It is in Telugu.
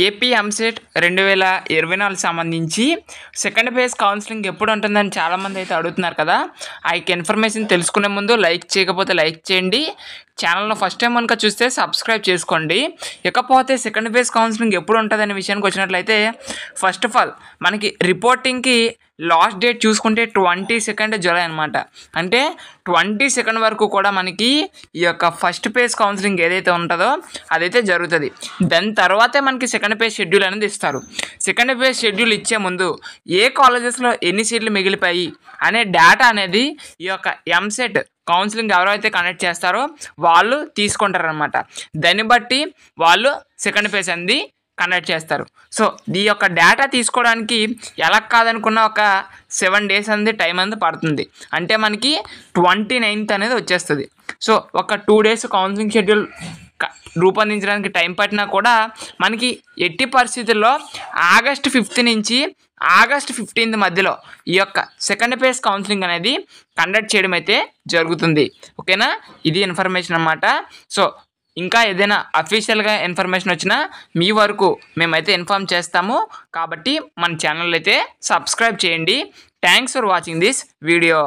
ఏపీ ఎంసెట్ 2024 సంబంధించి సెకండ్ ఫేజ్ కౌన్సిలింగ్ ఎప్పుడు ఉంటుందని చాలామంది అయితే అడుగుతున్నారు కదా. ఆ యొక్క ఇన్ఫర్మేషన్ తెలుసుకునే ముందు లైక్ చేయకపోతే లైక్ చేయండి. ఛానల్లో ఫస్ట్ టైం కనుక చూస్తే సబ్స్క్రైబ్ చేసుకోండి. ఇకపోతే సెకండ్ ఫేజ్ కౌన్సిలింగ్ ఎప్పుడు ఉంటుంది అనే విషయానికి వచ్చినట్లయితే ఫస్ట్ ఆఫ్ ఆల్ మనకి రిపోర్టింగ్కి లాస్ట్ డేట్ చూసుకుంటే 22 జూలై అనమాట. అంటే 22 వరకు కూడా మనకి ఈ యొక్క ఫస్ట్ ఫేజ్ కౌన్సిలింగ్ ఏదైతే ఉంటుందో అదైతే జరుగుతుంది. దాని తర్వాతే మనకి సెకండ్ ఫేజ్ షెడ్యూల్ అనేది ఇస్తారు. సెకండ్ ఫేజ్ షెడ్యూల్ ఇచ్చే ముందు ఏ కాలేజెస్లో ఎన్ని సీట్లు మిగిలిపోయి అనే డేటా అనేది ఈ యొక్క ఎంసెట్ కౌన్సిలింగ్ ఎవరైతే కండక్ట్ చేస్తారో వాళ్ళు తీసుకుంటారనమాట. దాన్ని బట్టి వాళ్ళు సెకండ్ ఫేజ్ అనేది కండక్ట్ చేస్తారు. సో ఈ యొక్క డేటా తీసుకోవడానికి ఎలా కాదనుకున్న ఒక 7 days అనేది టైం అనేది పడుతుంది. అంటే మనకి 29th అనేది వచ్చేస్తుంది. సో ఒక 2 days కౌన్సిలింగ్ షెడ్యూల్ రూపొందించడానికి టైం పట్టినా కూడా మనకి ఎట్టి పరిస్థితుల్లో August 5th నుంచి August 15th మధ్యలో ఈ యొక్క సెకండ్ ఫేజ్ కౌన్సిలింగ్ అనేది కండక్ట్ చేయడం అయితే జరుగుతుంది. ఓకేనా, ఇది ఇన్ఫర్మేషన్ అన్నమాట. సో ఇంకా ఏదైనా అఫీషియల్గా ఇన్ఫర్మేషన్ వచ్చినా మీ వరకు మేమైతే ఇన్ఫార్మ్ చేస్తాము. కాబట్టి మన ఛానల్ అయితే సబ్స్క్రైబ్ చేయండి. Thanks for watching this video.